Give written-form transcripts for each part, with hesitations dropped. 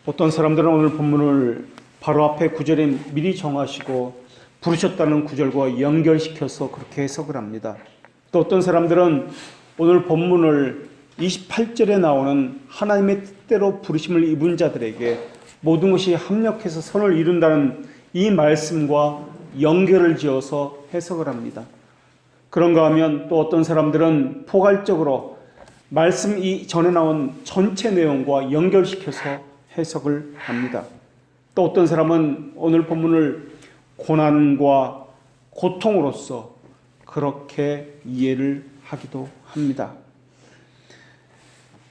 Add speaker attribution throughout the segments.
Speaker 1: 어떤 사람들은 오늘 본문을 바로 앞에 구절에 미리 정하시고 부르셨다는 구절과 연결시켜서 그렇게 해석을 합니다. 또 어떤 사람들은 오늘 본문을 28절에 나오는 하나님의 뜻대로 부르심을 입은 자들에게 모든 것이 합력해서 선을 이룬다는 이 말씀과 연결을 지어서 해석을 합니다. 그런가 하면 또 어떤 사람들은 포괄적으로 말씀 이 전에 나온 전체 내용과 연결시켜서 해석을 합니다. 또 어떤 사람은 오늘 본문을 고난과 고통으로서 그렇게 이해를 하기도 합니다.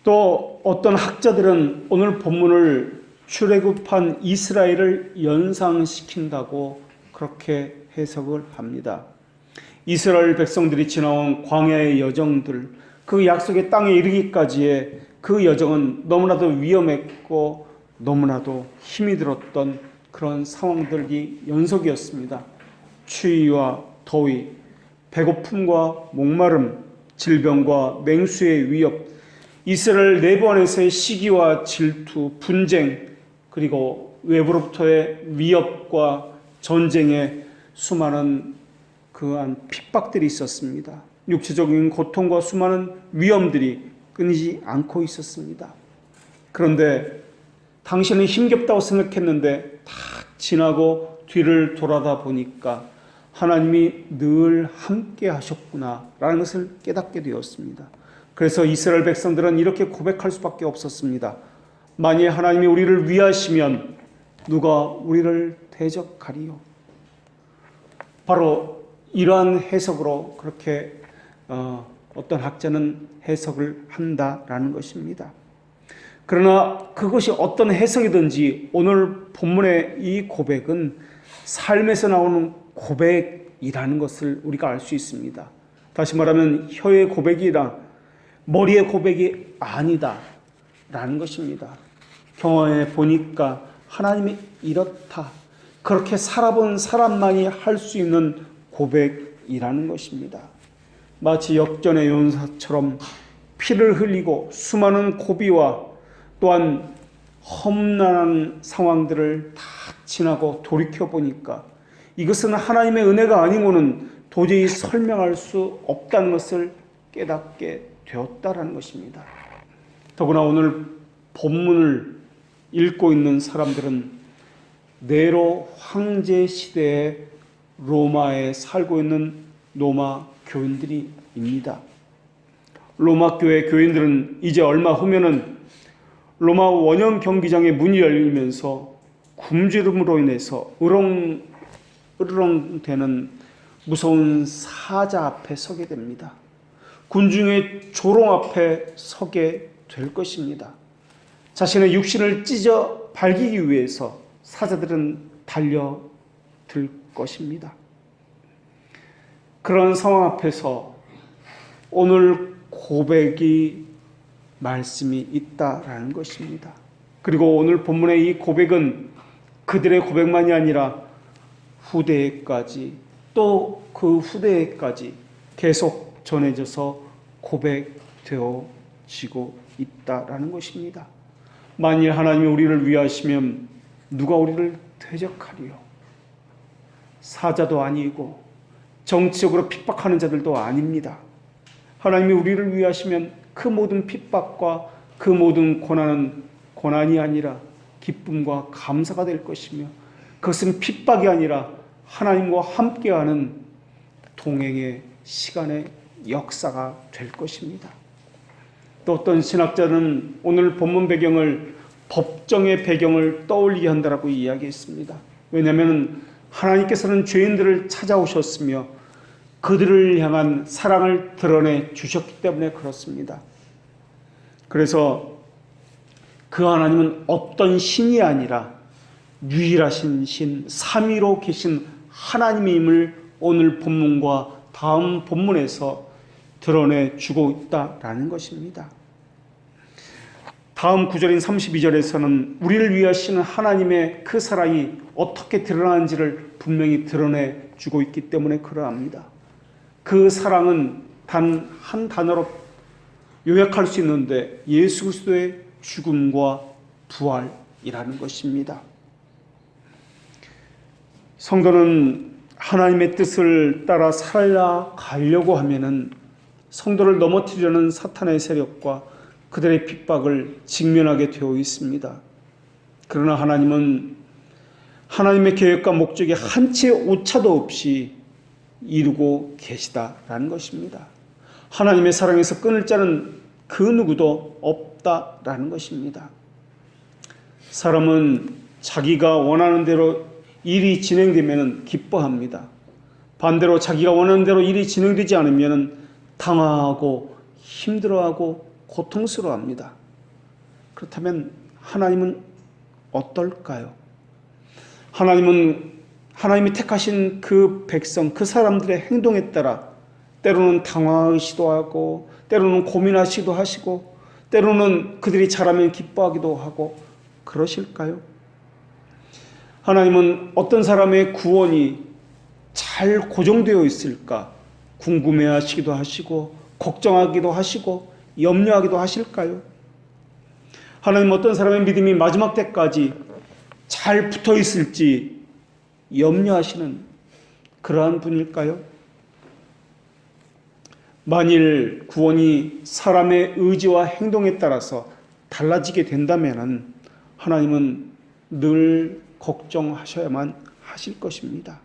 Speaker 1: 또 어떤 학자들은 오늘 본문을 출애굽한 이스라엘을 연상시킨다고 그렇게 해석을 합니다. 이스라엘 백성들이 지나온 광야의 여정들, 그 약속의 땅에 이르기까지의 그 여정은 너무나도 위험했고 너무나도 힘이 들었던 그런 상황들이 연속이었습니다. 추위와 더위, 배고픔과 목마름, 질병과 맹수의 위협, 이스라엘 내부 안에서의 시기와 질투, 분쟁, 그리고 외부로부터의 위협과 전쟁의 수많은 그한 핍박들이 있었습니다. 육체적인 고통과 수많은 위험들이 끊이지 않고 있었습니다. 그런데 당신은 힘겹다고 생각했는데 다 지나고 뒤를 돌아다 보니까 하나님이 늘 함께 하셨구나라는 것을 깨닫게 되었습니다. 그래서 이스라엘 백성들은 이렇게 고백할 수밖에 없었습니다. 만일 하나님이 우리를 위하시면 누가 우리를 대적하리요? 바로 이러한 해석으로 그렇게 어떤 학자는 해석을 한다라는 것입니다. 그러나 그것이 어떤 해석이든지 오늘 본문의 이 고백은 삶에서 나오는 고백이라는 것을 우리가 알 수 있습니다. 다시 말하면 혀의 고백이라 머리의 고백이 아니다 라는 것입니다. 경험해 보니까 하나님이 이렇다, 그렇게 살아본 사람만이 할 수 있는 고백이라는 것입니다. 마치 역전의 용사처럼 피를 흘리고 수많은 고비와 또한 험난한 상황들을 다 지나고 돌이켜보니까 이것은 하나님의 은혜가 아니고는 도저히 설명할 수 없다는 것을 깨닫게 되었다라는 것입니다. 더구나 오늘 본문을 읽고 있는 사람들은 네로 황제 시대의 로마에 살고 있는 로마 교인들입니다. 로마 교회 교인들은 이제 얼마 후면은 로마 원형 경기장의 문이 열리면서 굶주림으로 인해서 으르렁대는 무서운 사자 앞에 서게 됩니다. 군중의 조롱 앞에 서게 될 것입니다. 자신의 육신을 찢어 밝히기 위해서 사자들은 달려들 것입니다. 그런 상황 앞에서 오늘 고백이 말씀이 있다라는 것입니다. 그리고 오늘 본문의 이 고백은 그들의 고백만이 아니라 후대에까지 또 그 후대에까지 계속 전해져서 고백되어지고 있다라는 것입니다. 만일 하나님이 우리를 위하시면 누가 우리를 대적하리요? 사자도 아니고 정치적으로 핍박하는 자들도 아닙니다. 하나님이 우리를 위하시면 그 모든 핍박과 그 모든 고난은 고난이 아니라 기쁨과 감사가 될 것이며 그것은 핍박이 아니라 하나님과 함께하는 동행의 시간의 역사가 될 것입니다. 또 어떤 신학자는 오늘 본문 배경을 법정의 배경을 떠올리게 한다라고 이야기했습니다. 왜냐하면 하나님께서는 죄인들을 찾아오셨으며 그들을 향한 사랑을 드러내 주셨기 때문에 그렇습니다. 그래서 그 하나님은 어떤 신이 아니라 유일하신 신, 삼위로 계신 하나님임을 오늘 본문과 다음 본문에서 드러내 주고 있다라는 것입니다. 다음 구절인 32절에서는 우리를 위하시는 하나님의 그 사랑이 어떻게 드러나는지를 분명히 드러내 주고 있기 때문에 그러합니다. 그 사랑은 단 한 단어로 요약할 수 있는데 예수 그리스도의 죽음과 부활, 것이라는 것입니다. 성도는 하나님의 뜻을 따라 살아가려고 하면은 성도를 넘어뜨리려는 사탄의 세력과 그들의 핍박을 직면하게 되어 있습니다. 그러나 하나님은 하나님의 계획과 목적이 한치의 오차도 없이 이루고 계시다라는 것입니다. 하나님의 사랑에서 끊을 자는 그 누구도 없다라는 것입니다. 사람은 자기가 원하는 대로 일이 진행되면 기뻐합니다. 반대로 자기가 원하는 대로 일이 진행되지 않으면 당황하고 힘들어하고 고통스러워합니다. 그렇다면 하나님은 어떨까요? 하나님이 택하신 그 백성, 그 사람들의 행동에 따라 때로는 당황하기도 하고, 때로는 고민하시기도 하시고, 때로는 그들이 잘하면 기뻐하기도 하고 그러실까요? 하나님은 어떤 사람의 구원이 잘 고정되어 있을까 궁금해하시기도 하시고, 걱정하기도 하시고, 염려하기도 하실까요? 하나님 어떤 사람의 믿음이 마지막 때까지 잘 붙어 있을지 염려하시는 그러한 분일까요? 만일 구원이 사람의 의지와 행동에 따라서 달라지게 된다면 하나님은 늘 걱정하셔야만 하실 것입니다.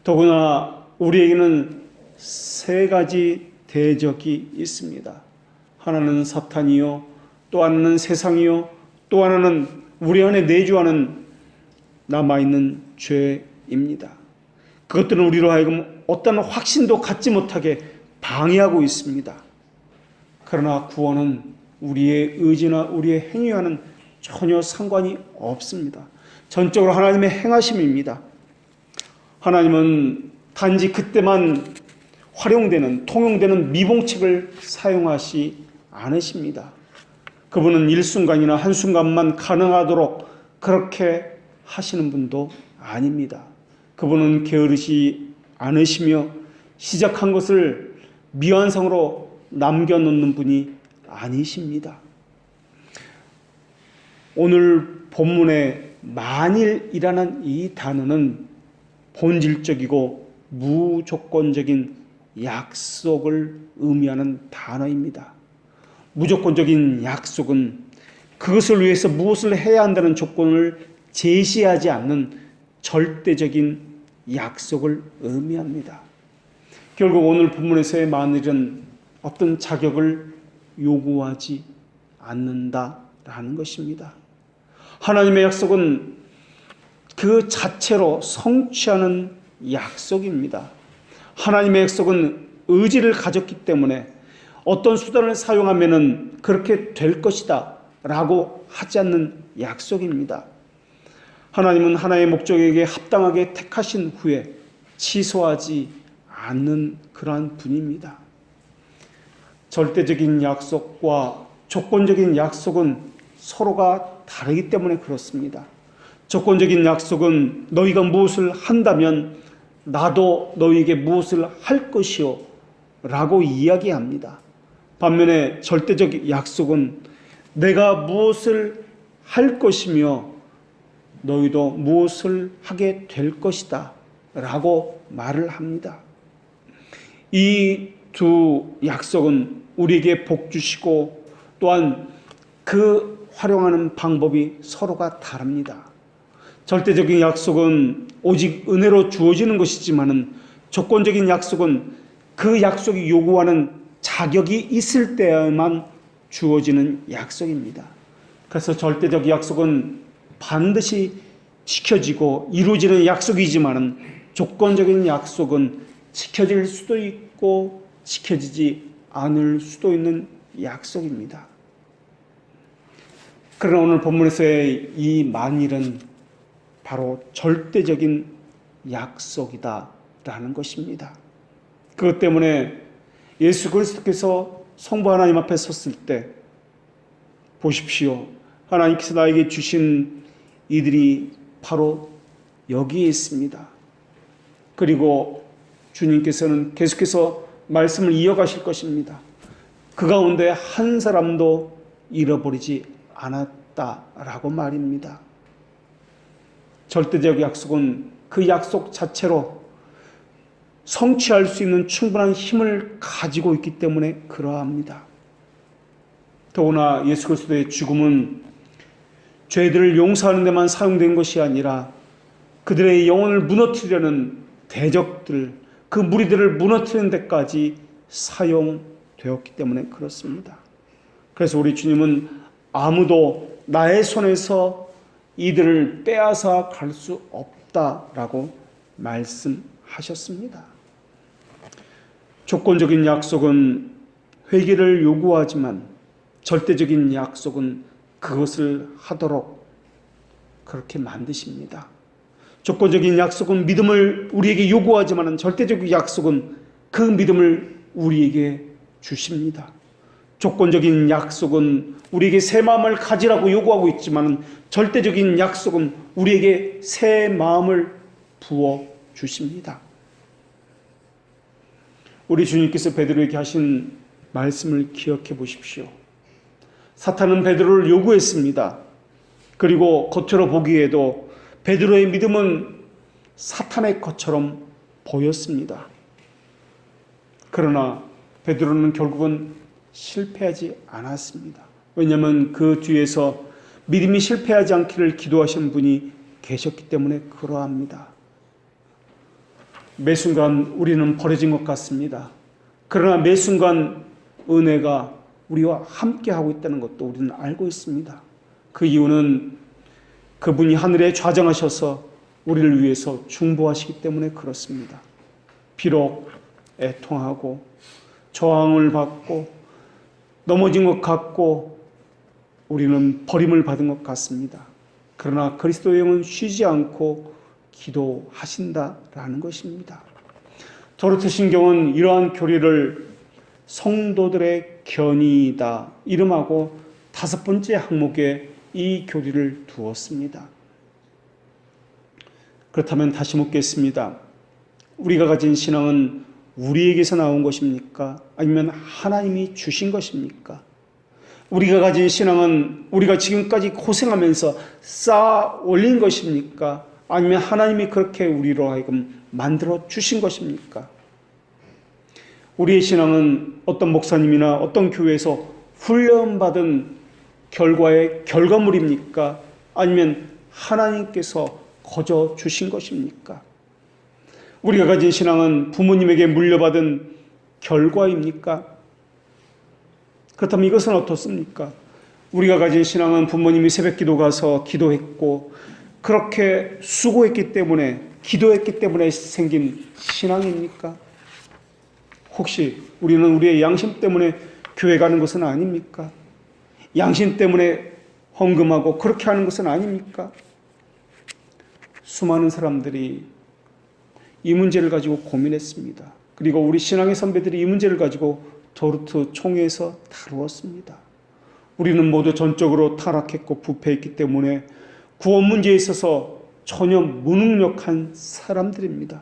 Speaker 1: 더구나 우리에게는 세 가지 대적이 있습니다. 하나는 사탄이요, 또 하나는 세상이요, 또 하나는 우리 안에 내주하는 남아있는 죄입니다. 그것들은 우리로 하여금 어떤 확신도 갖지 못하게 방해하고 있습니다. 그러나 구원은 우리의 의지나 우리의 행위와는 전혀 상관이 없습니다. 전적으로 하나님의 행하심입니다. 하나님은 단지 그때만 활용되는, 통용되는 미봉책을 사용하시 않으십니다. 그분은 일순간이나 한순간만 가능하도록 그렇게 하시는 분도 아닙니다. 그분은 게으르시 않으시며 시작한 것을 미완성으로 남겨놓는 분이 아니십니다. 오늘 본문의 만일이라는 이 단어는 본질적이고 무조건적인 약속을 의미하는 단어입니다. 무조건적인 약속은 그것을 위해서 무엇을 해야 한다는 조건을 제시하지 않는 절대적인 약속을 의미합니다. 결국 오늘 본문에서의 만일은 어떤 자격을 요구하지 않는다라는 것입니다. 하나님의 약속은 그 자체로 성취하는 약속입니다. 하나님의 약속은 의지를 가졌기 때문에 어떤 수단을 사용하면 그렇게 될 것이다 라고 하지 않는 약속입니다. 하나님은 하나의 목적에게 합당하게 택하신 후에 취소하지 않는 그러한 분입니다. 절대적인 약속과 조건적인 약속은 서로가 다르기 때문에 그렇습니다. 조건적인 약속은 너희가 무엇을 한다면 나도 너희에게 무엇을 할 것이요 라고 이야기합니다. 반면에 절대적 약속은 내가 무엇을 할 것이며 너희도 무엇을 하게 될 것이다 라고 말을 합니다. 이 두 약속은 우리에게 복 주시고 또한 그 활용하는 방법이 서로가 다릅니다. 절대적인 약속은 오직 은혜로 주어지는 것이지만은 조건적인 약속은 그 약속이 요구하는 자격이 있을 때에만 주어지는 약속입니다. 그래서 절대적 약속은 반드시 지켜지고 이루어지는 약속이지만은 조건적인 약속은 지켜질 수도 있고 지켜지지 않을 수도 있는 약속입니다. 그러나 오늘 본문에서의 이 만일은 바로 절대적인 약속이다라는 것입니다. 그것 때문에 예수 그리스도께서 성부 하나님 앞에 섰을 때 보십시오. 하나님께서 나에게 주신 이들이 바로 여기에 있습니다. 그리고 주님께서는 계속해서 말씀을 이어가실 것입니다. 그 가운데 한 사람도 잃어버리지 않았다 없다라고 말입니다. 절대적 약속은 그 약속 자체로 성취할 수 있는 충분한 힘을 가지고 있기 때문에 그러합니다. 더구나 예수 그리스도의 죽음은 죄들을 용서하는 데만 사용된 것이 아니라 그들의 영혼을 무너뜨리려는 대적들, 그 무리들을 무너뜨리는 데까지 사용되었기 때문에 그렇습니다. 그래서 우리 주님은 아무도 나의 손에서 이들을 빼앗아 갈 수 없다라고 말씀하셨습니다. 조건적인 약속은 회개를 요구하지만 절대적인 약속은 그것을 하도록 그렇게 만드십니다. 조건적인 약속은 믿음을 우리에게 요구하지만 절대적인 약속은 그 믿음을 우리에게 주십니다. 조건적인 약속은 우리에게 새 마음을 가지라고 요구하고 있지만 절대적인 약속은 우리에게 새 마음을 부어 주십니다. 우리 주님께서 베드로에게 하신 말씀을 기억해 보십시오. 사탄은 베드로를 요구했습니다. 그리고 겉으로 보기에도 베드로의 믿음은 사탄의 것처럼 보였습니다. 그러나 베드로는 결국은 실패하지 않았습니다. 왜냐하면 그 뒤에서 믿음이 실패하지 않기를 기도하신 분이 계셨기 때문에 그러합니다. 매 순간 우리는 버려진 것 같습니다. 그러나 매 순간 은혜가 우리와 함께하고 있다는 것도 우리는 알고 있습니다. 그 이유는 그분이 하늘에 좌정하셔서 우리를 위해서 중보하시기 때문에 그렇습니다. 비록 애통하고 저항을 받고 넘어진 것 같고 우리는 버림을 받은 것 같습니다. 그러나 그리스도의 영은 쉬지 않고 기도하신다라는 것입니다. 도르트 신경은 이러한 교리를 성도들의 견이다 이름하고 5번째 항목에 이 교리를 두었습니다. 그렇다면 다시 묻겠습니다. 우리가 가진 신앙은 우리에게서 나온 것입니까? 아니면 하나님이 주신 것입니까? 우리가 가진 신앙은 우리가 지금까지 고생하면서 쌓아 올린 것입니까? 아니면 하나님이 그렇게 우리로 하여금 만들어 주신 것입니까? 우리의 신앙은 어떤 목사님이나 어떤 교회에서 훈련받은 결과의 결과물입니까? 아니면 하나님께서 거저 주신 것입니까? 우리가 가진 신앙은 부모님에게 물려받은 결과입니까? 그렇다면 이것은 어떻습니까? 우리가 가진 신앙은 부모님이 새벽기도 가서 기도했고 그렇게 수고했기 때문에 기도했기 때문에 생긴 신앙입니까? 혹시 우리는 우리의 양심 때문에 교회 가는 것은 아닙니까? 양심 때문에 헌금하고 그렇게 하는 것은 아닙니까? 수많은 사람들이 이 문제를 가지고 고민했습니다. 그리고 우리 신앙의 선배들이 이 문제를 가지고 도르트 총회에서 다루었습니다. 우리는 모두 전적으로 타락했고 부패했기 때문에 구원 문제에 있어서 전혀 무능력한 사람들입니다.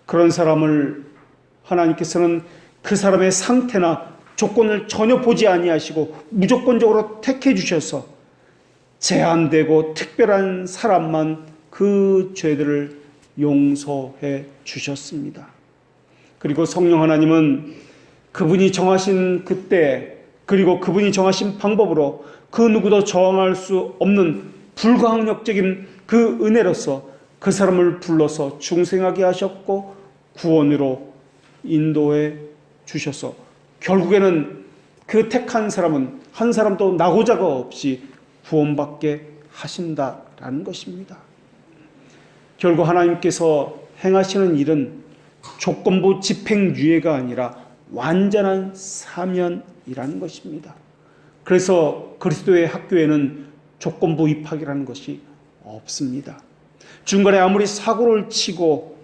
Speaker 1: 그런 사람을 하나님께서는 그 사람의 상태나 조건을 전혀 보지 아니하시고 무조건적으로 택해 주셔서 제한되고 특별한 사람만 그 죄들을 용서해 주셨습니다. 그리고 성령 하나님은 그분이 정하신 그때 그리고 그분이 정하신 방법으로 그 누구도 저항할 수 없는 불가항력적인 그 은혜로서 그 사람을 불러서 중생하게 하셨고 구원으로 인도해 주셔서 결국에는 그 택한 사람은 한 사람도 나고자가 없이 구원받게 하신다라는 것입니다. 결국 하나님께서 행하시는 일은 조건부 집행유예가 아니라 완전한 사면이라는 것입니다. 그래서 그리스도의 학교에는 조건부 입학이라는 것이 없습니다. 중간에 아무리 사고를 치고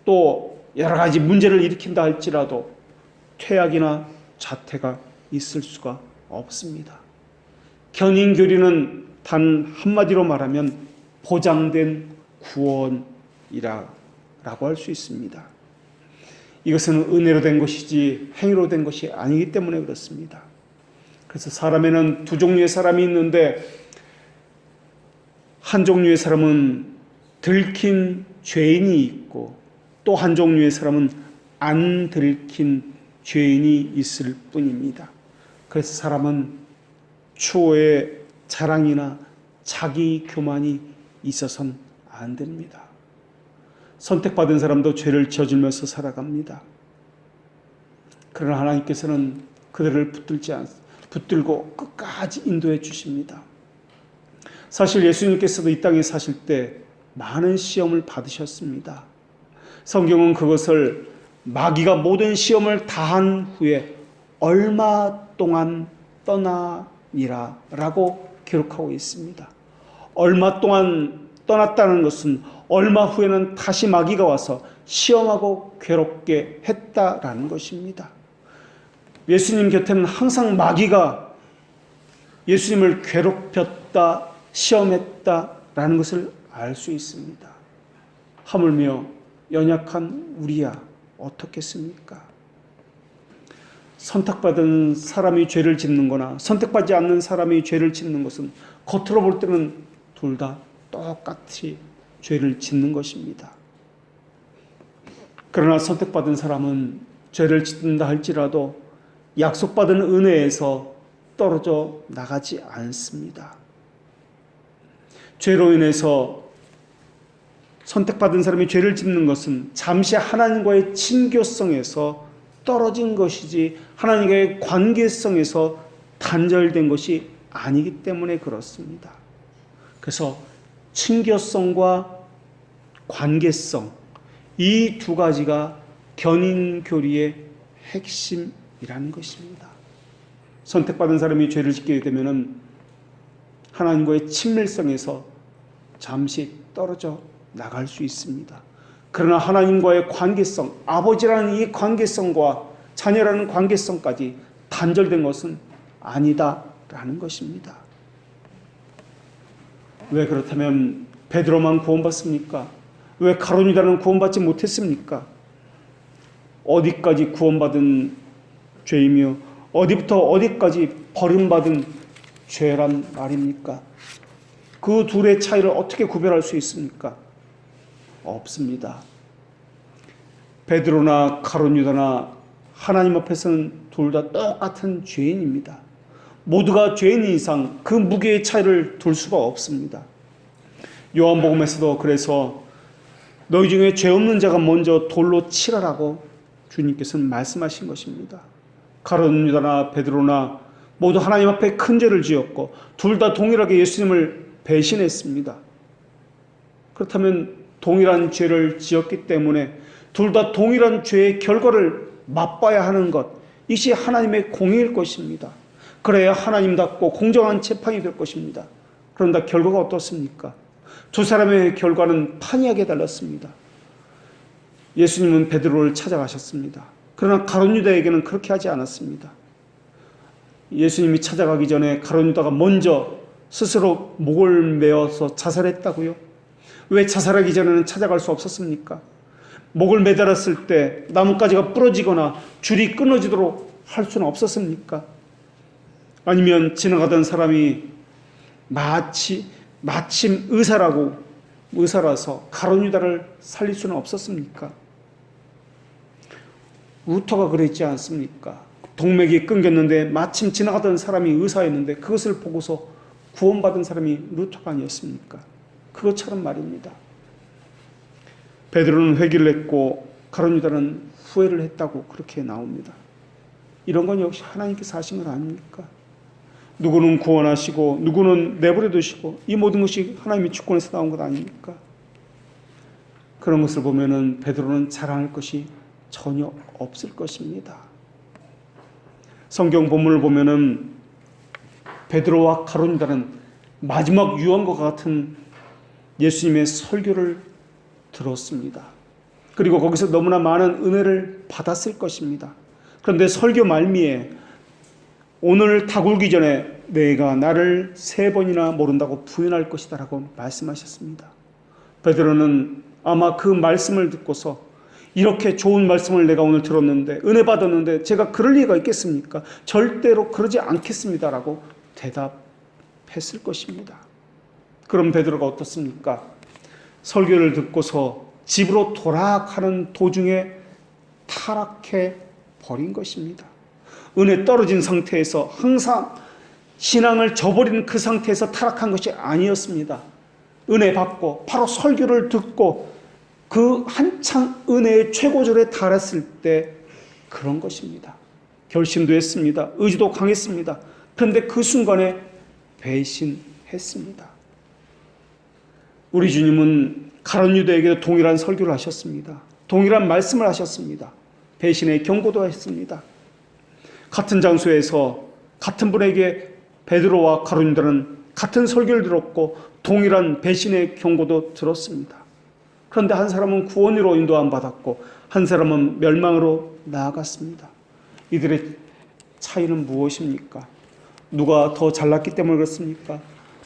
Speaker 1: 또 여러 가지 문제를 일으킨다 할지라도 퇴학이나 자퇴가 있을 수가 없습니다. 견인교리는 단 한마디로 말하면 보장된 구원이라고 할 수 있습니다. 이것은 은혜로 된 것이지 행위로 된 것이 아니기 때문에 그렇습니다. 그래서 사람에는 두 종류의 사람이 있는데 한 종류의 사람은 들킨 죄인이 있고 또 한 종류의 사람은 안 들킨 죄인이 있을 뿐입니다. 그래서 사람은 추호의 자랑이나 자기 교만이 있어서는 안 됩니다. 선택받은 사람도 죄를 저지르면서 살아갑니다. 그러나 하나님께서는 그들을 붙들고 끝까지 인도해 주십니다. 사실 예수님께서도 이 땅에 사실 때 많은 시험을 받으셨습니다. 성경은 그것을 마귀가 모든 시험을 다한 후에 얼마 동안 떠나니라 라고 기록하고 있습니다. 얼마 동안 떠났다는 것은 얼마 후에는 다시 마귀가 와서 시험하고 괴롭게 했다라는 것입니다. 예수님 곁에는 항상 마귀가 예수님을 괴롭혔다, 시험했다라는 것을 알 수 있습니다. 하물며 연약한 우리야 어떻겠습니까? 선택받은 사람이 죄를 짓는 거나 선택받지 않는 사람이 죄를 짓는 것은 겉으로 볼 때는 둘 다 똑같이 죄를 짓는 것입니다. 그러나 선택받은 사람은 죄를 짓는다 할지라도 약속받은 은혜에서 떨어져 나가지 않습니다. 죄로 인해서 선택받은 사람이 죄를 짓는 것은 잠시 하나님과의 친교성에서 떨어진 것이지 하나님과의 관계성에서 단절된 것이 아니기 때문에 그렇습니다. 그래서 친교성과 관계성, 이 두 가지가 견인교리의 핵심이라는 것입니다. 선택받은 사람이 죄를 짓게 되면 하나님과의 친밀성에서 잠시 떨어져 나갈 수 있습니다. 그러나 하나님과의 관계성, 아버지라는 이 관계성과 자녀라는 관계성까지 단절된 것은 아니다라는 것입니다. 왜 그렇다면 베드로만 구원받습니까? 왜 가룟 유다는 구원받지 못했습니까? 어디까지 구원받은 죄이며 어디부터 어디까지 버림받은 죄란 말입니까? 그 둘의 차이를 어떻게 구별할 수 있습니까? 없습니다. 베드로나 가룟 유다나 하나님 앞에서는 둘 다 똑같은 죄인입니다. 모두가 죄인인 이상 그 무게의 차이를 둘 수가 없습니다. 요한복음에서도 그래서 너희 중에 죄 없는 자가 먼저 돌로 치라라고 주님께서는 말씀하신 것입니다. 가룟 유다나 베드로나 모두 하나님 앞에 큰 죄를 지었고 둘 다 동일하게 예수님을 배신했습니다. 그렇다면 동일한 죄를 지었기 때문에 둘 다 동일한 죄의 결과를 맛봐야 하는 것, 이것이 하나님의 공의일 것입니다. 그래야 하나님답고 공정한 재판이 될 것입니다. 그런데 결과가 어떻습니까? 두 사람의 결과는 판이하게 달랐습니다. 예수님은 베드로를 찾아가셨습니다. 그러나 가룟 유다에게는 그렇게 하지 않았습니다. 예수님이 찾아가기 전에 가룟 유다가 먼저 스스로 목을 메어서 자살했다고요? 왜 자살하기 전에는 찾아갈 수 없었습니까? 목을 매달았을 때 나뭇가지가 부러지거나 줄이 끊어지도록 할 수는 없었습니까? 아니면 지나가던 사람이 마침 의사라서 가룟 유다를 살릴 수는 없었습니까? 루터가 그랬지 않습니까? 동맥이 끊겼는데 마침 지나가던 사람이 의사였는데 그것을 보고서 구원받은 사람이 루터가 아니었습니까? 그것처럼 말입니다. 베드로는 회개를 했고 가룟 유다는 후회를 했다고 그렇게 나옵니다. 이런 건 역시 하나님께서 하신 것 아닙니까? 누구는 구원하시고 누구는 내버려 두시고 이 모든 것이 하나님의 주권에서 나온 것 아닙니까? 그런 것을 보면은 베드로는 자랑할 것이 전혀 없을 것입니다. 성경 본문을 보면은 베드로와 가룟 유다는 마지막 유언과 같은 예수님의 설교를 들었습니다. 그리고 거기서 너무나 많은 은혜를 받았을 것입니다. 그런데 설교 말미에 오늘 닭울기 전에 내가 나를 3번이나 모른다고 부인할 것이다 라고 말씀하셨습니다. 베드로는 아마 그 말씀을 듣고서 이렇게 좋은 말씀을 내가 오늘 들었는데 은혜 받았는데 제가 그럴 리가 있겠습니까? 절대로 그러지 않겠습니다 라고 대답했을 것입니다. 그럼 베드로가 어떻습니까? 설교를 듣고서 집으로 돌아가는 도중에 타락해 버린 것입니다. 은혜 떨어진 상태에서 항상 신앙을 저버리는 그 상태에서 타락한 것이 아니었습니다. 은혜 받고 바로 설교를 듣고 그 한창 은혜의 최고절에 달했을 때 그런 것입니다. 결심도 했습니다. 의지도 강했습니다. 그런데 그 순간에 배신했습니다. 우리 주님은 가룟 유다에게도 동일한 설교를 하셨습니다. 동일한 말씀을 하셨습니다. 배신의 경고도 했습니다. 같은 장소에서 같은 분에게 베드로와 가룟 유다는 같은 설교를 들었고 동일한 배신의 경고도 들었습니다. 그런데 한 사람은 구원으로 인도함 받았고 한 사람은 멸망으로 나아갔습니다. 이들의 차이는 무엇입니까? 누가 더 잘났기 때문에 그렇습니까?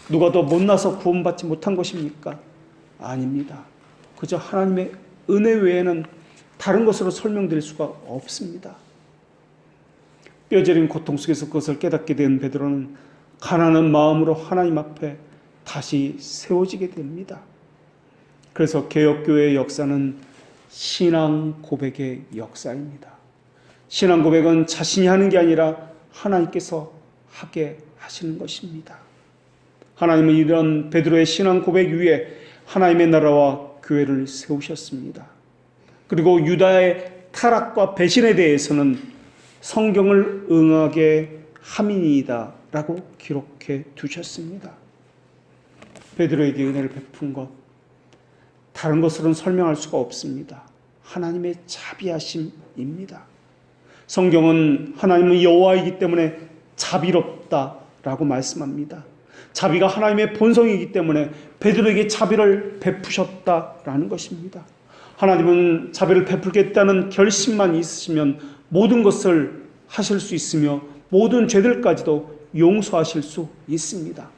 Speaker 1: 누가 더 못나서 구원받지 못한 것입니까? 아닙니다. 그저 하나님의 은혜 외에는 다른 것으로 설명드릴 수가 없습니다. 뼈저린 고통 속에서 그것을 깨닫게 된 베드로는 가난한 마음으로 하나님 앞에 다시 세워지게 됩니다. 그래서 개혁교회의 역사는 신앙 고백의 역사입니다. 신앙 고백은 자신이 하는 게 아니라 하나님께서 하게 하시는 것입니다. 하나님은 이런 베드로의 신앙 고백 위에 하나님의 나라와 교회를 세우셨습니다. 그리고 유다의 타락과 배신에 대해서는 성경을 응하게 함이니이다 라고 기록해 두셨습니다. 베드로에게 은혜를 베푼 것, 다른 것으로는 설명할 수가 없습니다. 하나님의 자비하심입니다. 성경은 하나님은 여호와이기 때문에 자비롭다라고 말씀합니다. 자비가 하나님의 본성이기 때문에 베드로에게 자비를 베푸셨다라는 것입니다. 하나님은 자비를 베풀겠다는 결심만 있으시면 모든 것을 하실 수 있으며 모든 죄들까지도 용서하실 수 있습니다.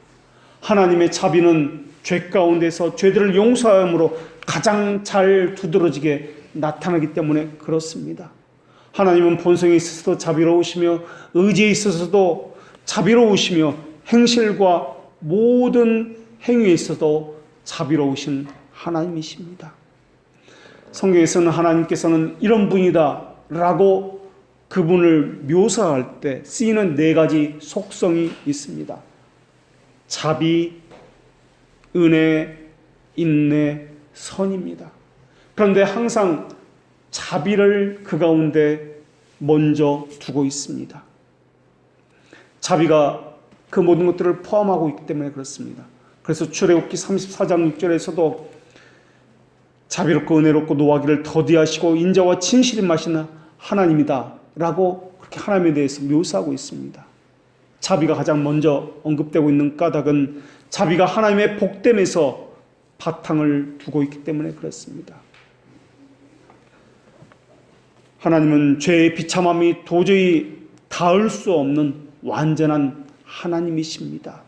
Speaker 1: 하나님의 자비는 죄 가운데서 죄들을 용서함으로 가장 잘 두드러지게 나타나기 때문에 그렇습니다. 하나님은 본성에 있어서도 자비로우시며 의지에 있어서도 자비로우시며 행실과 모든 행위에 있어도 자비로우신 하나님이십니다. 성경에서는 하나님께서는 이런 분이다 라고 그분을 묘사할 때 쓰이는 4가지 속성이 있습니다. 자비, 은혜, 인내, 선입니다. 그런데 항상 자비를 그 가운데 먼저 두고 있습니다. 자비가 그 모든 것들을 포함하고 있기 때문에 그렇습니다. 그래서 출애굽기 34장 6절에서도 자비롭고 은혜롭고 노하기를 더디하시고 인자와 진실이 마시는 하나님이다 라고 그렇게 하나님에 대해서 묘사하고 있습니다. 자비가 가장 먼저 언급되고 있는 까닭은 자비가 하나님의 복됨에서 바탕을 두고 있기 때문에 그렇습니다. 하나님은 죄의 비참함이 도저히 닿을 수 없는 완전한 하나님이십니다.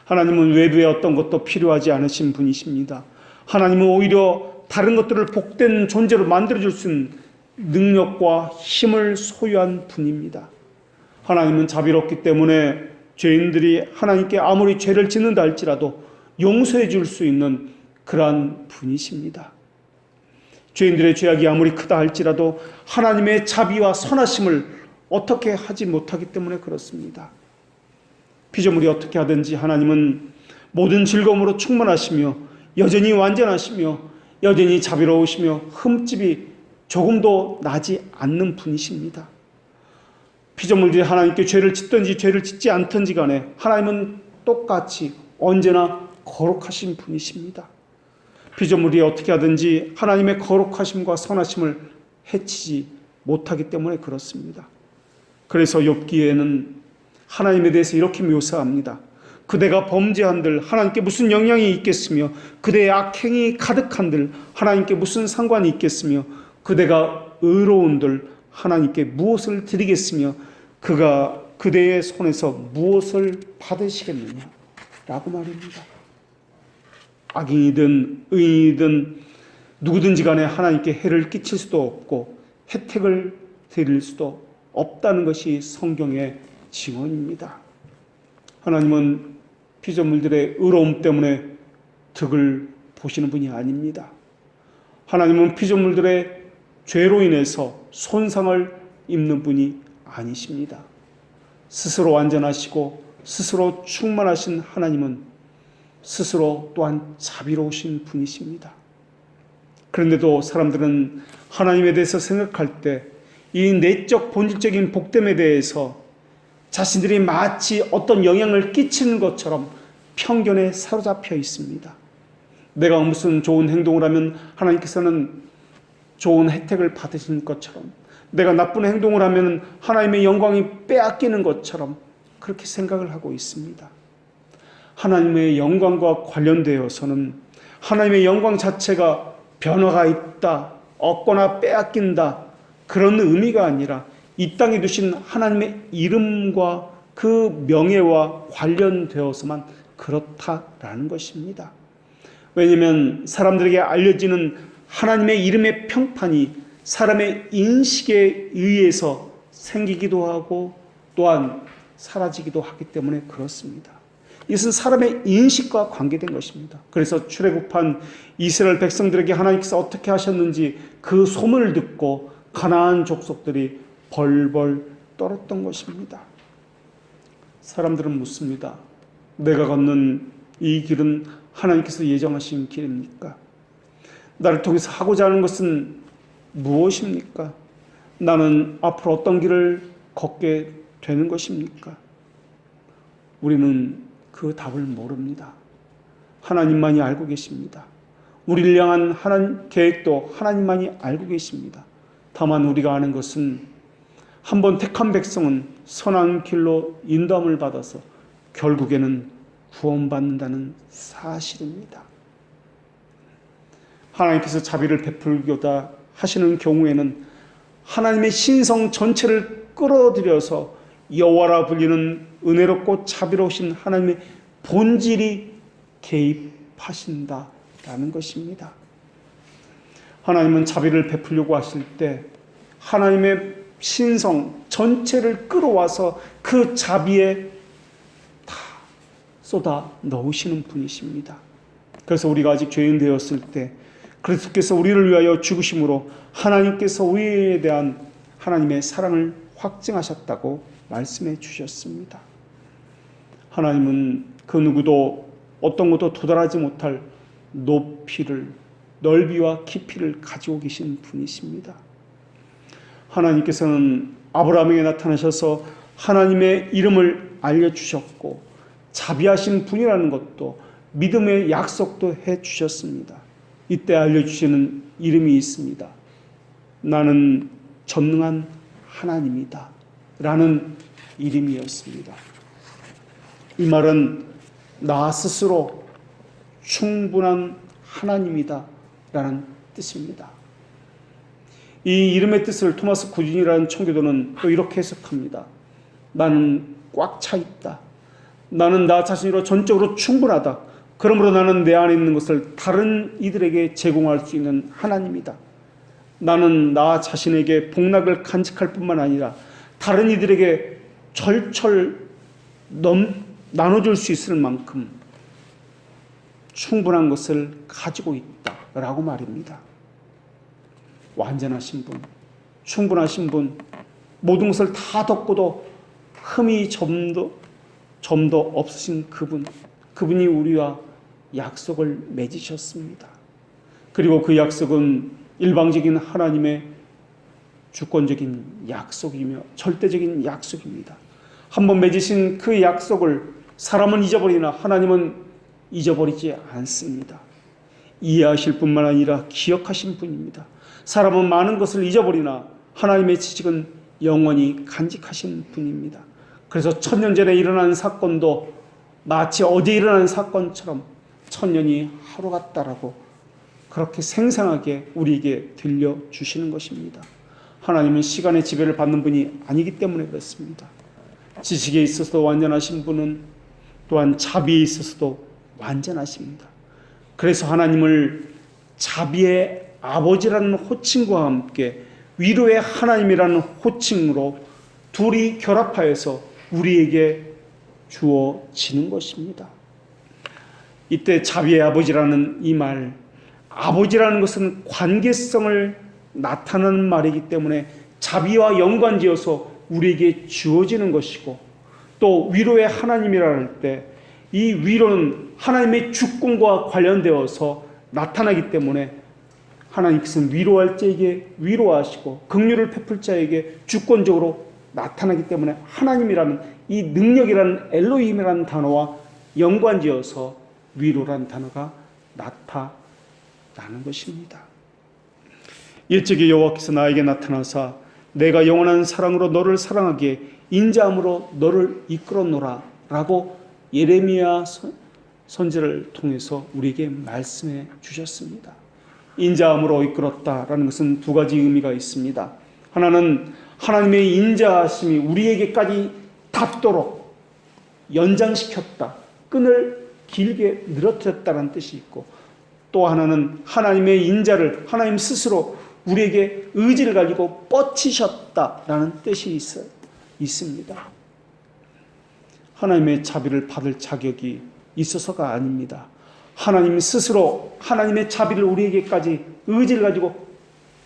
Speaker 1: 하나님은 외부의 어떤 것도 필요하지 않으신 분이십니다. 하나님은 오히려 다른 것들을 복된 존재로 만들어줄 수 있는 능력과 힘을 소유한 분입니다. 하나님은 자비롭기 때문에 죄인들이 하나님께 아무리 죄를 짓는다 할지라도 용서해 줄 수 있는 그러한 분이십니다. 죄인들의 죄악이 아무리 크다 할지라도 하나님의 자비와 선하심을 어떻게 하지 못하기 때문에 그렇습니다. 피조물이 어떻게 하든지 하나님은 모든 즐거움으로 충만하시며 여전히 완전하시며 여전히 자비로우시며 흠집이 조금도 나지 않는 분이십니다. 피조물들이 하나님께 죄를 짓든지 죄를 짓지 않든지 간에 하나님은 똑같이 언제나 거룩하신 분이십니다. 피조물이 어떻게 하든지 하나님의 거룩하심과 선하심을 해치지 못하기 때문에 그렇습니다. 그래서 욥기에는 하나님에 대해서 이렇게 묘사합니다. 그대가 범죄한들 하나님께 무슨 영향이 있겠으며 그대의 악행이 가득한들 하나님께 무슨 상관이 있겠으며 그대가 의로운들 하나님께 무엇을 드리겠으며 그가 그대의 손에서 무엇을 받으시겠느냐 라고 말입니다. 악인이든 의인이든 누구든지 간에 하나님께 해를 끼칠 수도 없고 혜택을 드릴 수도 없다는 것이 성경의 증언입니다. 하나님은 피조물들의 의로움 때문에 득을 보시는 분이 아닙니다. 하나님은 피조물들의 죄로 인해서 손상을 입는 분이 아니십니다. 스스로 완전하시고 스스로 충만하신 하나님은 스스로 또한 자비로우신 분이십니다. 그런데도 사람들은 하나님에 대해서 생각할 때 이 내적 본질적인 복됨에 대해서 자신들이 마치 어떤 영향을 끼치는 것처럼 편견에 사로잡혀 있습니다. 내가 무슨 좋은 행동을 하면 하나님께서는 좋은 혜택을 받으신 것처럼, 내가 나쁜 행동을 하면 하나님의 영광이 빼앗기는 것처럼 그렇게 생각을 하고 있습니다. 하나님의 영광과 관련되어서는 하나님의 영광 자체가 변화가 있다, 얻거나 빼앗긴다, 그런 의미가 아니라 이 땅에 두신 하나님의 이름과 그 명예와 관련되어서만 그렇다라는 것입니다. 왜냐하면 사람들에게 알려지는 하나님의 이름의 평판이 사람의 인식에 의해서 생기기도 하고 또한 사라지기도 하기 때문에 그렇습니다. 이것은 사람의 인식과 관계된 것입니다. 그래서 출애굽한 이스라엘 백성들에게 하나님께서 어떻게 하셨는지 그 소문을 듣고 가나안 족속들이 벌벌 떨었던 것입니다. 사람들은 묻습니다. 내가 걷는 이 길은 하나님께서 예정하신 길입니까? 나를 통해서 하고자 하는 것은 무엇입니까? 나는 앞으로 어떤 길을 걷게 되는 것입니까? 우리는 그 답을 모릅니다. 하나님만이 알고 계십니다. 우리를 향한 하나님 계획도 하나님만이 알고 계십니다. 다만 우리가 아는 것은 한번 택한 백성은 선한 길로 인도함을 받아서 결국에는 구원받는다는 사실입니다. 하나님께서 자비를 베풀고자 하시는 경우에는 하나님의 신성 전체를 끌어들여서 여호와라 불리는 은혜롭고 자비로우신 하나님의 본질이 개입하신다라는 것입니다. 하나님은 자비를 베풀려고 하실 때 하나님의 신성 전체를 끌어와서 그 자비에 다 쏟아 넣으시는 분이십니다. 그래서 우리가 아직 죄인 되었을 때 그리스도께서 우리를 위하여 죽으심으로 하나님께서 우리에 대한 하나님의 사랑을 확증하셨다고 말씀해 주셨습니다. 하나님은 그 누구도 어떤 것도 도달하지 못할 높이를, 넓이와 깊이를 가지고 계신 분이십니다. 하나님께서는 아브라함에게 나타나셔서 하나님의 이름을 알려주셨고 자비하신 분이라는 것도 믿음의 약속도 해주셨습니다. 이때 알려주시는 이름이 있습니다. 나는 전능한 하나님이다 라는 이름이었습니다. 이 말은 나 스스로 충분한 하나님이다 라는 뜻입니다. 이 이름의 뜻을 토마스 구진이라는 청교도는 또 이렇게 해석합니다. 나는 꽉 차 있다. 나는 나 자신으로 전적으로 충분하다. 그러므로 나는 내 안에 있는 것을 다른 이들에게 제공할 수 있는 하나님이다. 나는 나 자신에게 복락을 간직할 뿐만 아니라 다른 이들에게 절철 나눠줄 수 있을 만큼 충분한 것을 가지고 있다라고 말입니다. 완전하신 분, 충분하신 분, 모든 것을 다 덮고도 흠이 점도 없으신 그분이 우리와 약속을 맺으셨습니다. 그리고 그 약속은 일방적인 하나님의 주권적인 약속이며 절대적인 약속입니다. 한번 맺으신 그 약속을 사람은 잊어버리나 하나님은 잊어버리지 않습니다. 이해하실 뿐만 아니라 기억하신 분입니다. 사람은 많은 것을 잊어버리나 하나님의 지식은 영원히 간직하신 분입니다. 그래서 1000년 전에 일어난 사건도 마치 어제 일어난 사건처럼 1000년이 하루 같다라고 그렇게 생생하게 우리에게 들려주시는 것입니다. 하나님은 시간의 지배를 받는 분이 아니기 때문에 그렇습니다. 지식에 있어서도 완전하신 분은 또한 자비에 있어서도 완전하십니다. 그래서 하나님을 자비의 아버지라는 호칭과 함께 위로의 하나님이라는 호칭으로 둘이 결합하여서 우리에게 주어지는 것입니다. 이때 자비의 아버지라는 이 말, 아버지라는 것은 관계성을 나타내는 말이기 때문에 자비와 연관지어서 우리에게 주어지는 것이고, 또 위로의 하나님이라 할 때 이 위로는 하나님의 주권과 관련되어서 나타나기 때문에 하나님께서는 위로할 자에게 위로하시고 긍휼을 베풀 자에게 주권적으로 나타나기 때문에 하나님이라는 이 능력이라는 엘로힘이라는 단어와 연관지어서 위로라는 단어가 나타나는 것입니다. 일찍이 여호와께서 나에게 나타나사 내가 영원한 사랑으로 너를 사랑하기에 인자함으로 너를 이끌어노라 라고 예레미야 선지를 통해서 우리에게 말씀해 주셨습니다. 인자함으로 이끌었다라는 것은 두 가지 의미가 있습니다. 하나는 하나님의 인자하심이 우리에게까지 닿도록 연장시켰다, 끈을 길게 늘어뜨렸다는 뜻이 있고, 또 하나는 하나님의 인자를 하나님 스스로 우리에게 의지를 가지고 뻗치셨다라는 뜻이 있습니다. 하나님의 자비를 받을 자격이 있어서가 아닙니다. 하나님 스스로 하나님의 자비를 우리에게까지 의지를 가지고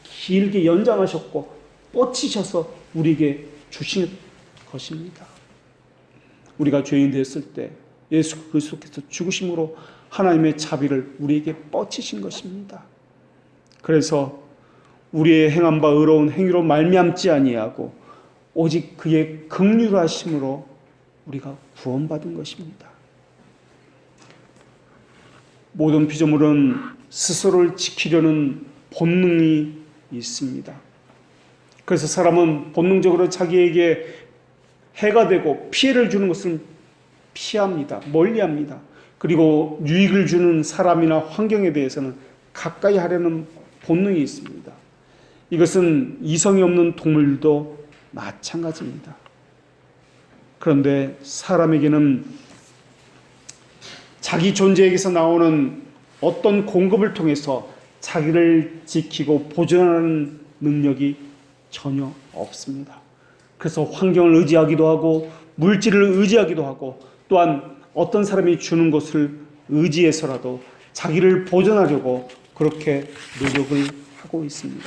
Speaker 1: 길게 연장하셨고 뻗치셔서 우리에게 주신 것입니다. 우리가 죄인 되었을 때 예수 그리스도께서 죽으심으로 하나님의 자비를 우리에게 뻗치신 것입니다. 그래서 우리의 행한 바 의로운 행위로 말미암지 아니하고 오직 그의 긍휼하심으로 우리가 구원받은 것입니다. 모든 피조물은 스스로를 지키려는 본능이 있습니다. 그래서 사람은 본능적으로 자기에게 해가 되고 피해를 주는 것을 피합니다. 멀리합니다. 그리고 유익을 주는 사람이나 환경에 대해서는 가까이 하려는 본능이 있습니다. 이것은 이성이 없는 동물도 마찬가지입니다. 그런데 사람에게는 자기 존재에게서 나오는 어떤 공급을 통해서 자기를 지키고 보존하는 능력이 전혀 없습니다. 그래서 환경을 의지하기도 하고 물질을 의지하기도 하고 또한 어떤 사람이 주는 것을 의지해서라도 자기를 보존하려고 그렇게 노력을 하고 있습니다.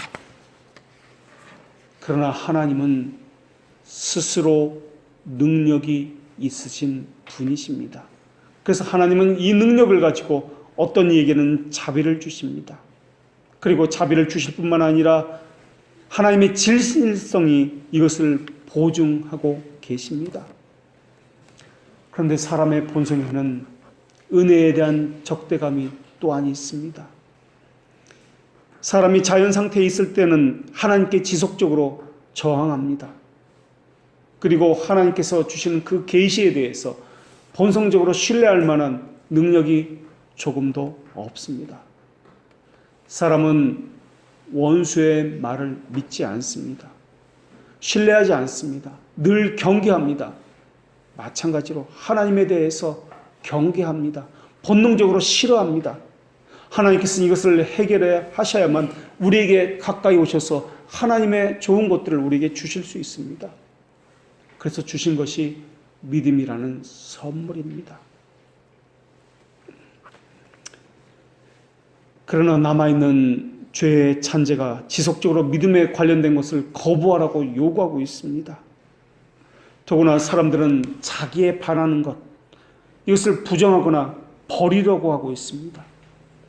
Speaker 1: 그러나 하나님은 스스로 능력이 있으신 분이십니다. 그래서 하나님은 이 능력을 가지고 어떤 이에게는 자비를 주십니다. 그리고 자비를 주실 뿐만 아니라 하나님의 질신성이 이것을 보증하고 계십니다. 그런데 사람의 본성에는 은혜에 대한 적대감이 또한 있습니다. 사람이 자연 상태에 있을 때는 하나님께 지속적으로 저항합니다. 그리고 하나님께서 주시는 그 계시에 대해서 본성적으로 신뢰할 만한 능력이 조금도 없습니다. 사람은 원수의 말을 믿지 않습니다. 신뢰하지 않습니다. 늘 경계합니다. 마찬가지로 하나님에 대해서 경계합니다. 본능적으로 싫어합니다. 하나님께서는 이것을 해결해 하셔야만 우리에게 가까이 오셔서 하나님의 좋은 것들을 우리에게 주실 수 있습니다. 그래서 주신 것이 믿음이라는 선물입니다. 그러나 남아있는 죄의 잔재가 지속적으로 믿음에 관련된 것을 거부하라고 요구하고 있습니다. 더구나 사람들은 자기에 반하는 것, 이것을 부정하거나 버리려고 하고 있습니다.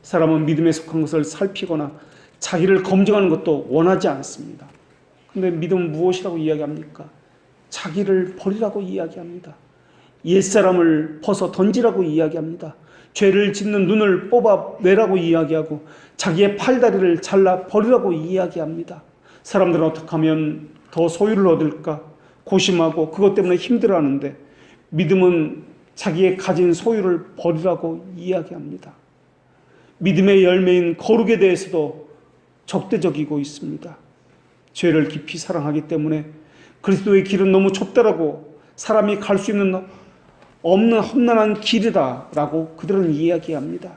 Speaker 1: 사람은 믿음에 속한 것을 살피거나 자기를 검증하는 것도 원하지 않습니다. 그런데 믿음은 무엇이라고 이야기합니까? 자기를 버리라고 이야기합니다. 옛사람을 벗어 던지라고 이야기합니다. 죄를 짓는 눈을 뽑아내라고 이야기하고 자기의 팔다리를 잘라 버리라고 이야기합니다. 사람들은 어떻게 하면 더 소유를 얻을까 고심하고 그것 때문에 힘들어하는데 믿음은 자기의 가진 소유를 버리라고 이야기합니다. 믿음의 열매인 거룩에 대해서도 적대적이고 있습니다. 죄를 깊이 사랑하기 때문에 그리스도의 길은 너무 좁다라고 사람이 갈 수 있는 없는 험난한 길이다라고 그들은 이야기합니다.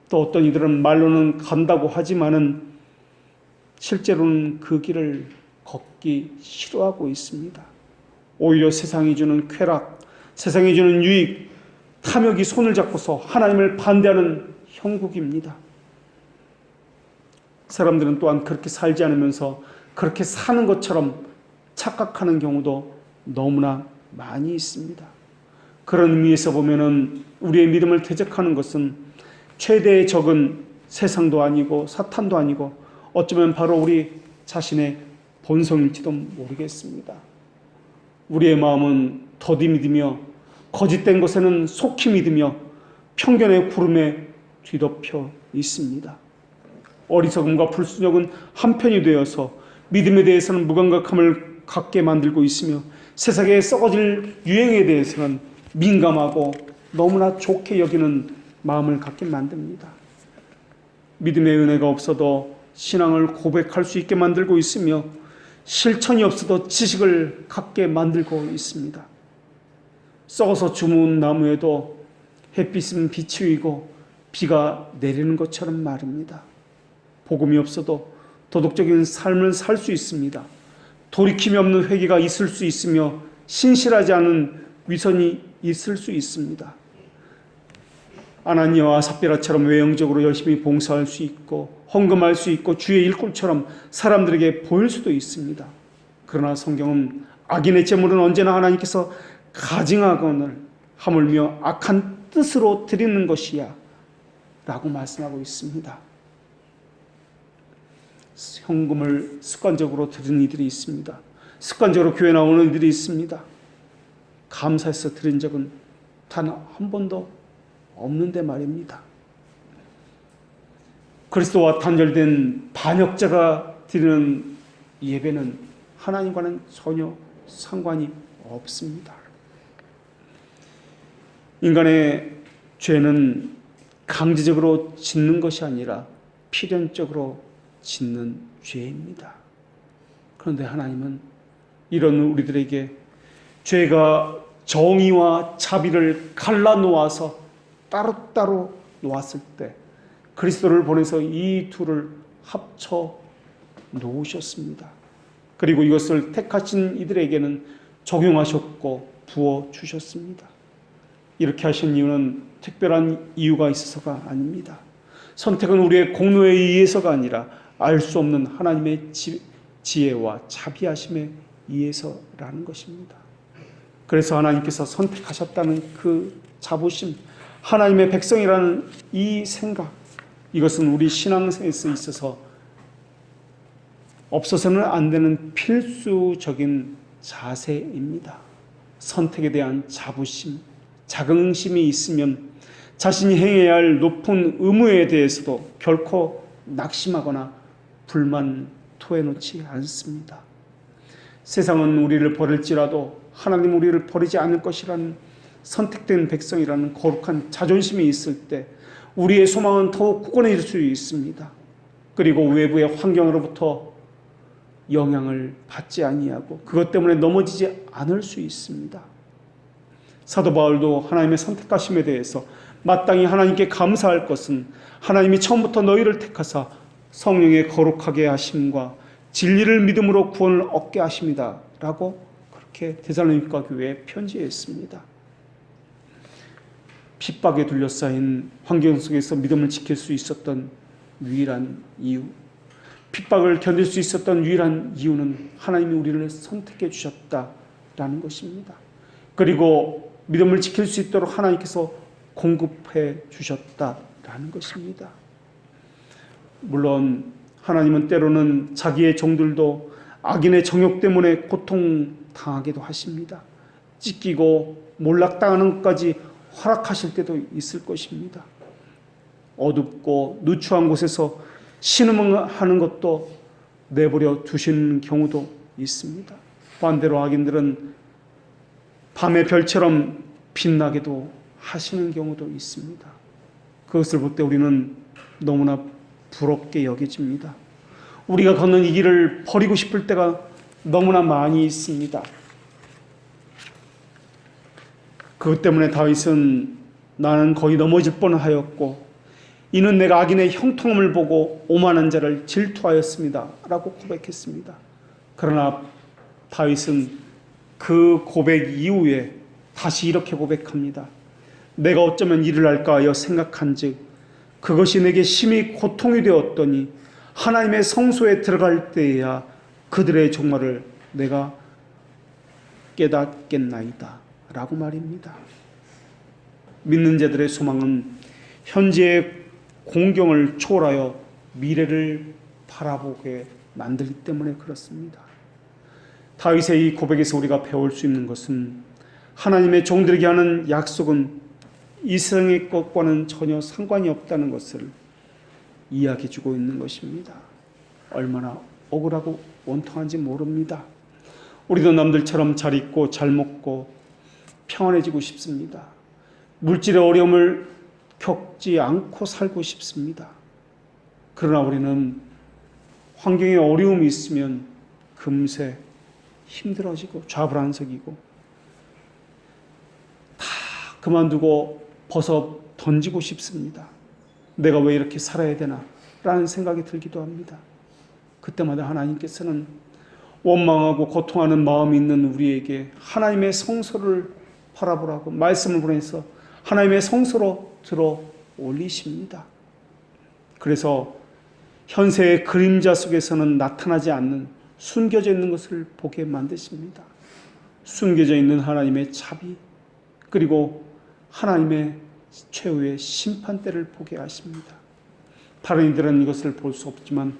Speaker 1: 또 어떤 이들은 말로는 간다고 하지만은 실제로는 그 길을 걷기 싫어하고 있습니다. 오히려 세상이 주는 쾌락, 세상이 주는 유익, 탐욕이 손을 잡고서 하나님을 반대하는 형국입니다. 사람들은 또한 그렇게 살지 않으면서 그렇게 사는 것처럼 착각하는 경우도 너무나 많이 있습니다. 그런 의미에서 보면은 우리의 믿음을 대적하는 것은 최대의 적은 세상도 아니고 사탄도 아니고 어쩌면 바로 우리 자신의 본성일지도 모르겠습니다. 우리의 마음은 더디 믿으며 거짓된 것에는 속히 믿으며 편견의 구름에 뒤덮여 있습니다. 어리석음과 불순종은 한편이 되어서 믿음에 대해서는 무감각함을 갖게 만들고 있으며 세상에 썩어질 유행에 대해서는 민감하고 너무나 좋게 여기는 마음을 갖게 만듭니다. 믿음의 은혜가 없어도 신앙을 고백할 수 있게 만들고 있으며 실천이 없어도 지식을 갖게 만들고 있습니다. 썩어서 죽은 나무에도 햇빛은 비추이고 비가 내리는 것처럼 말입니다. 복음이 없어도 도덕적인 삶을 살 수 있습니다. 돌이킴이 없는 회개가 있을 수 있으며 신실하지 않은 위선이 있을 수 있습니다. 아나니아와 삽비라처럼 외형적으로 열심히 봉사할 수 있고 헌금할 수 있고 주의 일꾼처럼 사람들에게 보일 수도 있습니다. 그러나 성경은 악인의 재물은 언제나 하나님께서 가증하거늘 하물며 악한 뜻으로 드리는 것이야 라고 말씀하고 있습니다. 헌금을 습관적으로 드리는 이들이 있습니다. 습관적으로 교회 나오는 이들이 있습니다. 감사해서 드린 적은 단 한 번도 없는데 말입니다. 그리스도와 단절된 반역자가 드리는 예배는 하나님과는 전혀 상관이 없습니다. 인간의 죄는 강제적으로 짓는 것이 아니라 필연적으로 짓는 죄입니다. 그런데 하나님은 이런 우리들에게 죄가 정의와 자비를 갈라놓아서 따로따로 놓았을 때 그리스도를 보내서 이 둘을 합쳐 놓으셨습니다. 그리고 이것을 택하신 이들에게는 적용하셨고 부어주셨습니다. 이렇게 하신 이유는 특별한 이유가 있어서가 아닙니다. 선택은 우리의 공로에 의해서가 아니라 알 수 없는 하나님의 지혜와 자비하심에 의해서라는 것입니다. 그래서 하나님께서 선택하셨다는 그 자부심, 하나님의 백성이라는 이 생각, 이것은 우리 신앙생활에 있어서 없어서는 안 되는 필수적인 자세입니다. 선택에 대한 자부심, 자긍심이 있으면 자신이 행해야 할 높은 의무에 대해서도 결코 낙심하거나 불만 토해놓지 않습니다. 세상은 우리를 버릴지라도 하나님 우리를 버리지 않을 것이라는 선택된 백성이라는 거룩한 자존심이 있을 때 우리의 소망은 더욱 굳건해질 수 있습니다. 그리고 외부의 환경으로부터 영향을 받지 아니하고 그것 때문에 넘어지지 않을 수 있습니다. 사도 바울도 하나님의 선택하심에 대해서 마땅히 하나님께 감사할 것은 하나님이 처음부터 너희를 택하사 성령의 거룩하게 하심과 진리를 믿음으로 구원을 얻게 하십니다 라고 그렇게 데살로니가 교회에 편지했습니다. 핍박에 둘러싸인 환경 속에서 믿음을 지킬 수 있었던 유일한 이유, 핍박을 견딜 수 있었던 유일한 이유는 하나님이 우리를 선택해 주셨다라는 것입니다. 그리고 믿음을 지킬 수 있도록 하나님께서 공급해 주셨다라는 것입니다. 물론 하나님은 때로는 자기의 종들도 악인의 정욕 때문에 고통당하기도 하십니다. 찢기고 몰락당하는 것까지 허락하실 때도 있을 것입니다. 어둡고 누추한 곳에서 신음하는 것도 내버려 두시는 경우도 있습니다. 반대로 악인들은 밤의 별처럼 빛나게도 하시는 경우도 있습니다. 그것을 볼 때 우리는 너무나 부럽게 여겨집니다. 우리가 걷는 이 길을 버리고 싶을 때가 너무나 많이 있습니다. 그것 때문에 다윗은 나는 거의 넘어질 뻔하였고 이는 내가 악인의 형통함을 보고 오만한 자를 질투하였습니다 라고 고백했습니다. 그러나 다윗은 그 고백 이후에 다시 이렇게 고백합니다. 내가 어쩌면 이를 할까 하여 생각한즉 그것이 내게 심히 고통이 되었더니 하나님의 성소에 들어갈 때에야 그들의 종말을 내가 깨닫겠나이다 라고 말입니다. 믿는 자들의 소망은 현재의 공경을 초월하여 미래를 바라보게 만들기 때문에 그렇습니다. 다윗의 이 고백에서 우리가 배울 수 있는 것은 하나님의 종들에게 하는 약속은 이 세상의 것과는 전혀 상관이 없다는 것을 이야기해 주고 있는 것입니다. 얼마나 억울하고 원통한지 모릅니다. 우리도 남들처럼 잘 입고 잘 먹고 평안해지고 싶습니다. 물질의 어려움을 겪지 않고 살고 싶습니다. 그러나 우리는 환경에 어려움이 있으면 금세 힘들어지고 좌불안석이고 다 그만두고 벗어 던지고 싶습니다. 내가 왜 이렇게 살아야 되나 라는 생각이 들기도 합니다. 그때마다 하나님께서는 원망하고 고통하는 마음이 있는 우리에게 하나님의 성소를 바라보라고 말씀을 보내서 하나님의 성소로 들어 올리십니다. 그래서 현세의 그림자 속에서는 나타나지 않는 숨겨져 있는 것을 보게 만드십니다. 숨겨져 있는 하나님의 자비 그리고 하나님의 최후의 심판대를 보게 하십니다. 다른 이들은 이것을 볼 수 없지만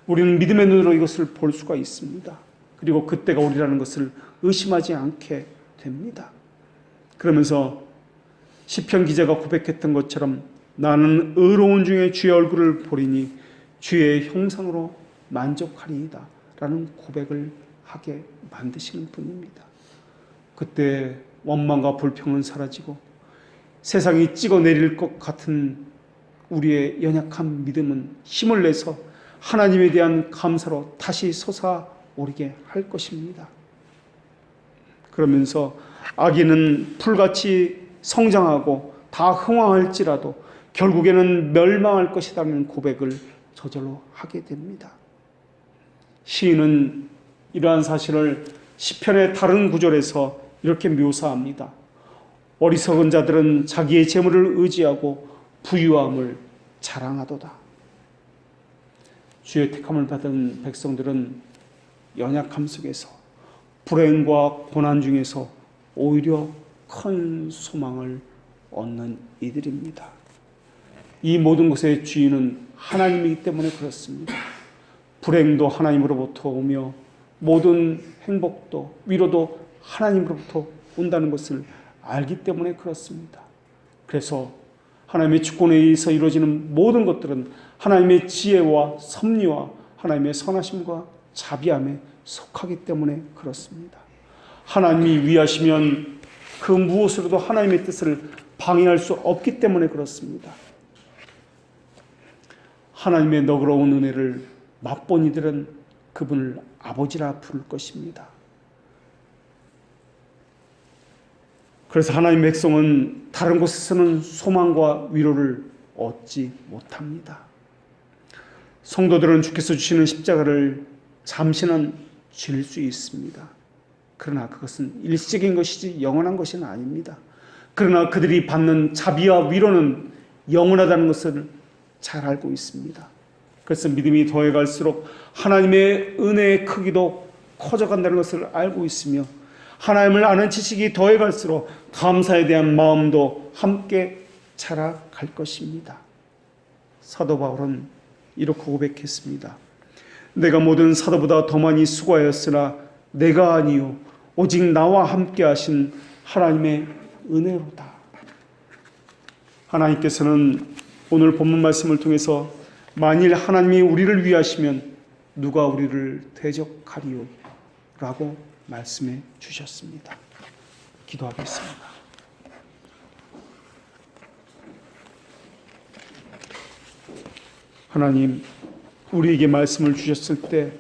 Speaker 1: 우리는 믿음의 눈으로 이것을 볼 수가 있습니다. 그리고 그때가 오리라는 것을 의심하지 않게 됩니다. 그러면서 시편 기자가 고백했던 것처럼 나는 의로운 중에 주의 얼굴을 보리니 주의 형상으로 만족하리이다 라는 고백을 하게 만드시는 분입니다. 그때 원망과 불평은 사라지고 세상이 찍어내릴 것 같은 우리의 연약한 믿음은 힘을 내서 하나님에 대한 감사로 다시 솟아오르게 할 것입니다. 그러면서 악인은 풀같이 성장하고 다 흥황할지라도 결국에는 멸망할 것이라는 고백을 저절로 하게 됩니다. 시인은 이러한 사실을 시편의 다른 구절에서 이렇게 묘사합니다. 어리석은 자들은 자기의 재물을 의지하고 부유함을 자랑하도다. 주의 택함을 받은 백성들은 연약함 속에서 불행과 고난 중에서 오히려 큰 소망을 얻는 이들입니다. 이 모든 것의 주인은 하나님이기 때문에 그렇습니다. 불행도 하나님으로부터 오며 모든 행복도 위로도 하나님으로부터 온다는 것을 알기 때문에 그렇습니다. 그래서 하나님의 주권에 의해서 이루어지는 모든 것들은 하나님의 지혜와 섭리와 하나님의 선하심과 자비함에 속하기 때문에 그렇습니다. 하나님이 위하시면 그 무엇으로도 하나님의 뜻을 방해할 수 없기 때문에 그렇습니다. 하나님의 너그러운 은혜를 맛본 이들은 그분을 아버지라 부를 것입니다. 그래서 하나님의 백성은 다른 곳에서는 소망과 위로를 얻지 못합니다. 성도들은 주께서 주시는 십자가를 잠시는 질 수 있습니다. 그러나 그것은 일시적인 것이지 영원한 것은 아닙니다. 그러나 그들이 받는 자비와 위로는 영원하다는 것을 잘 알고 있습니다. 그래서 믿음이 더해갈수록 하나님의 은혜의 크기도 커져간다는 것을 알고 있으며 하나님을 아는 지식이 더해갈수록 감사에 대한 마음도 함께 자라갈 것입니다. 사도 바울은 이렇게 고백했습니다. 내가 모든 사도보다 더 많이 수고하였으나 내가 아니요 오직 나와 함께 하신 하나님의 은혜로다. 하나님께서는 오늘 본문 말씀을 통해서 만일 하나님이 우리를 위하시면 누가 우리를 대적하리요? 라고 말씀해 주셨습니다. 기도하겠습니다. 하나님, 우리에게 말씀을 주셨을 때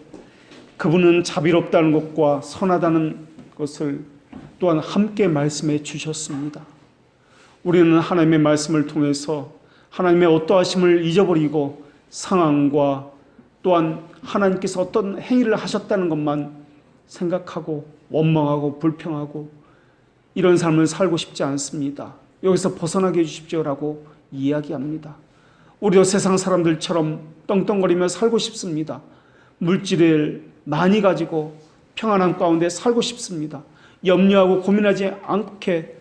Speaker 1: 그분은 자비롭다는 것과 선하다는 것을 또한 함께 말씀해 주셨습니다. 우리는 하나님의 말씀을 통해서 하나님의 어떠하심을 잊어버리고 상황과 또한 하나님께서 어떤 행위를 하셨다는 것만 생각하고 원망하고 불평하고 이런 삶을 살고 싶지 않습니다. 여기서 벗어나게 해주십시오라고 이야기합니다. 우리도 세상 사람들처럼 떵떵거리며 살고 싶습니다. 물질을 많이 가지고 평안한 가운데 살고 싶습니다. 염려하고 고민하지 않게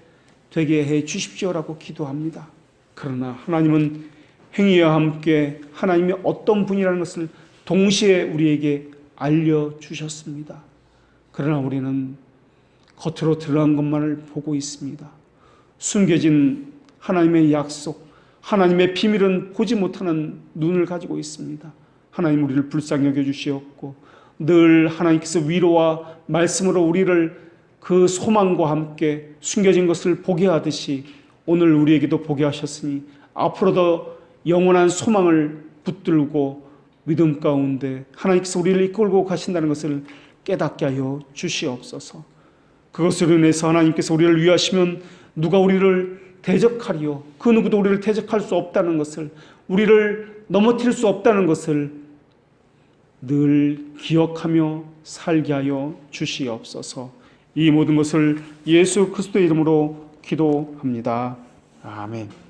Speaker 1: 되게 해 주십시오라고 기도합니다. 그러나 하나님은 행위와 함께 하나님이 어떤 분이라는 것을 동시에 우리에게 알려주셨습니다. 그러나 우리는 겉으로 드러난 것만을 보고 있습니다. 숨겨진 하나님의 약속, 하나님의 비밀은 보지 못하는 눈을 가지고 있습니다. 하나님 우리를 불쌍히 여겨주시옵고 늘 하나님께서 위로와 말씀으로 우리를 그 소망과 함께 숨겨진 것을 보게 하듯이 오늘 우리에게도 보게 하셨으니 앞으로도 영원한 소망을 붙들고 믿음 가운데 하나님께서 우리를 이끌고 가신다는 것을 깨닫게 하여 주시옵소서. 그것으로 인해서 하나님께서 우리를 위하시면 누가 우리를 대적하리요? 그 누구도 우리를 대적할 수 없다는 것을, 우리를 넘어뜨릴 수 없다는 것을 늘 기억하며 살게 하여 주시옵소서. 이 모든 것을 예수 그리스도의 이름으로 기도합니다. 아멘.